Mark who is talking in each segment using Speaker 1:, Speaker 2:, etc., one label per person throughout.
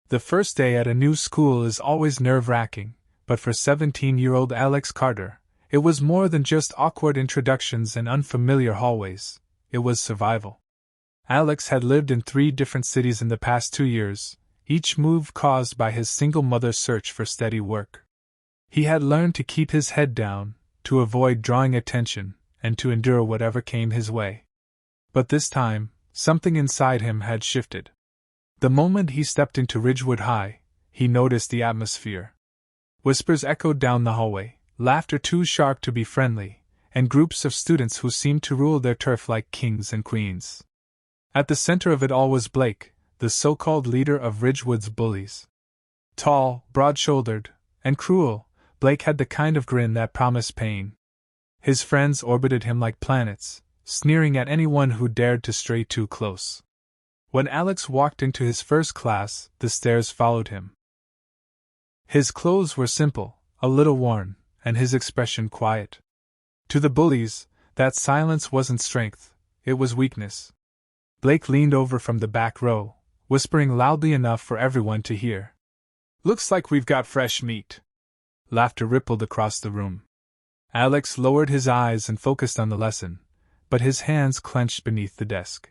Speaker 1: The first day at a new school is always nerve-wracking, but for 17-year-old Alex Carter, it was more than just awkward introductions and unfamiliar hallways. It was survival. Alex had lived in 3 different cities in the past 2 years, each move caused by his single mother's search for steady work. He had learned to keep his head down, to avoid drawing attention, and to endure whatever came his way. But this time, something inside him had shifted. The moment he stepped into Ridgewood High, he noticed the atmosphere. Whispers echoed down the hallway, laughter too sharp to be friendly, and groups of students who seemed to rule their turf like kings and queens. At the center of it all was Blake, the so-called leader of Ridgewood's bullies. Tall, broad-shouldered, and cruel, Blake had the kind of grin that promised pain. His friends orbited him like planets, sneering at anyone who dared to stray too close. When Alex walked into his first class, the stares followed him. His clothes were simple, a little worn, and his expression quiet. To the bullies, that silence wasn't strength, it was weakness. Blake leaned over from the back row, whispering loudly enough for everyone to hear. "Looks like we've got fresh meat." Laughter rippled across the room. Alex lowered his eyes and focused on the lesson, but his hands clenched beneath the desk.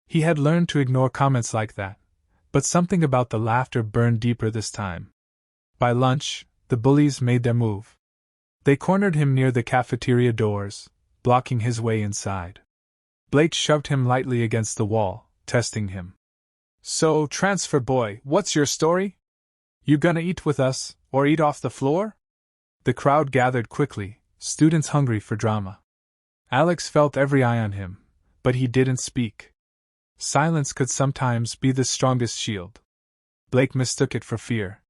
Speaker 1: He had learned to ignore comments like that, but something about the laughter burned deeper this time. By lunch, the bullies made their move. They cornered him near the cafeteria doors, blocking his way inside. Blake shoved him lightly against the wall, testing him. "So, transfer boy, what's your story? You gonna eat with us, or eat off the floor?" The crowd gathered quickly, students hungry for drama. Alex felt every eye on him, but he didn't speak. Silence could sometimes be the strongest shield. Blake mistook it for fear.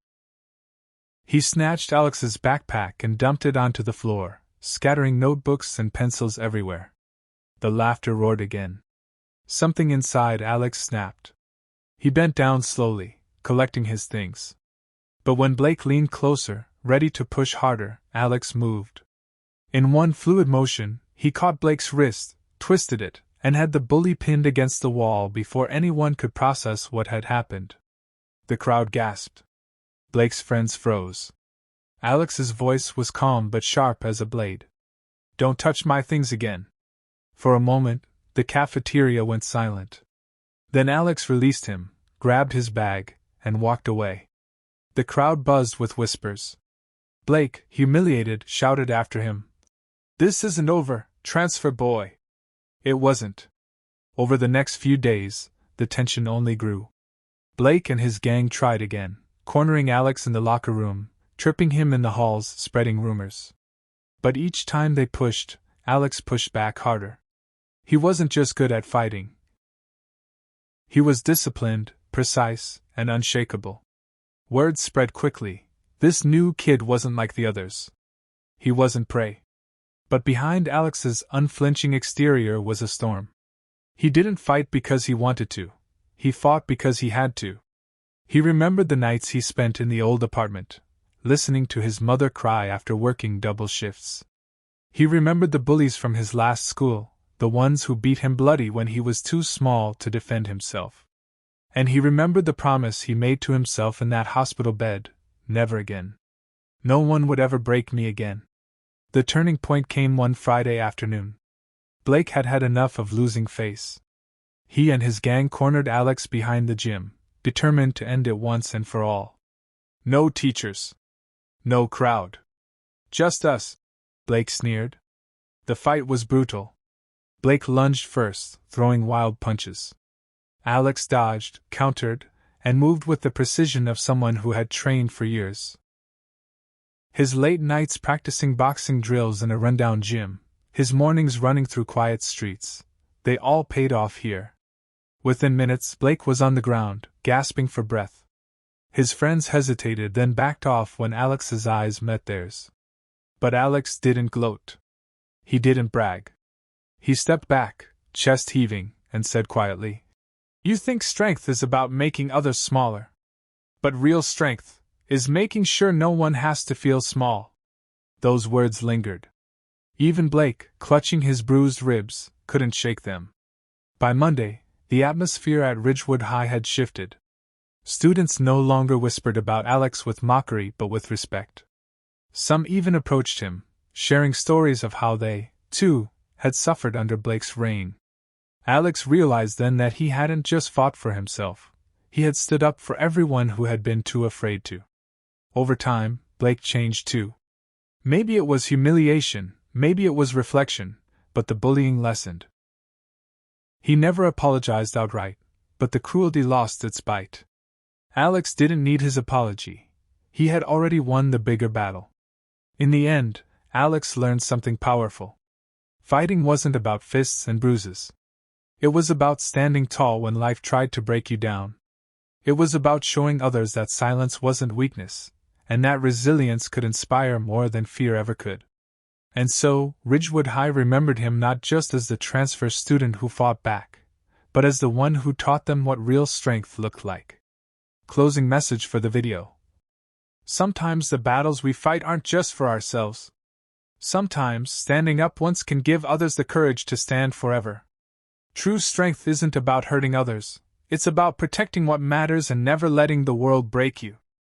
Speaker 1: He snatched Alex's backpack and dumped it onto the floor, scattering notebooks and pencils everywhere. The laughter roared again. Something inside Alex snapped. He bent down slowly, collecting his things. But when Blake leaned closer, ready to push harder, Alex moved. In one fluid motion, he caught Blake's wrist, twisted it, and had the bully pinned against the wall before anyone could process what had happened. The crowd gasped. Blake's friends froze. Alex's voice was calm but sharp as a blade. "Don't touch my things again." For a moment, the cafeteria went silent. Then Alex released him, grabbed his bag, and walked away. The crowd buzzed with whispers. Blake, humiliated, shouted after him, "This isn't over, transfer boy." It wasn't. Over the next few days, the tension only grew. Blake and his gang tried again, cornering Alex in the locker room, tripping him in the halls, spreading rumors. But each time they pushed, Alex pushed back harder. He wasn't just good at fighting. He was disciplined, precise, and unshakable. Word spread quickly. This new kid wasn't like the others. He wasn't prey. But behind Alex's unflinching exterior was a storm. He didn't fight because he wanted to. He fought because he had to. He remembered the nights he spent in the old apartment, listening to his mother cry after working double shifts. He remembered the bullies from his last school, the ones who beat him bloody when he was too small to defend himself. And he remembered the promise he made to himself in that hospital bed, never again. No one would ever break me again. The turning point came one Friday afternoon. Blake had had enough of losing face. He and his gang cornered Alex behind the gym, determined to end it once and for all. "No teachers. No crowd. Just us," Blake sneered. The fight was brutal. Blake lunged first, throwing wild punches. Alex dodged, countered, and moved with the precision of someone who had trained for years. His late nights practicing boxing drills in a rundown gym, his mornings running through quiet streets, they all paid off here. Within minutes, Blake was on the ground, gasping for breath. His friends hesitated, then backed off when Alex's eyes met theirs. But Alex didn't gloat. He didn't brag. He stepped back, chest heaving, and said quietly, "You think strength is about making others smaller. But real strength is making sure no one has to feel small." Those words lingered. Even Blake, clutching his bruised ribs, couldn't shake them. By Monday, the atmosphere at Ridgewood High had shifted. Students no longer whispered about Alex with mockery but with respect. Some even approached him, sharing stories of how they, too, had suffered under Blake's reign. Alex realized then that he hadn't just fought for himself, he had stood up for everyone who had been too afraid to. Over time, Blake changed too. Maybe it was humiliation, maybe it was reflection, but the bullying lessened. He never apologized outright, but the cruelty lost its bite. Alex didn't need his apology. He had already won the bigger battle. In the end, Alex learned something powerful. Fighting wasn't about fists and bruises. It was about standing tall when life tried to break you down. It was about showing others that silence wasn't weakness, and that resilience could inspire more than fear ever could. And so, Ridgewood High remembered him not just as the transfer student who fought back, but as the one who taught them what real strength looked like. Closing message for the video. Sometimes the battles we fight aren't just for ourselves. Sometimes standing up once can give others the courage to stand forever. True strength isn't about hurting others, it's about protecting what matters and never letting the world break you.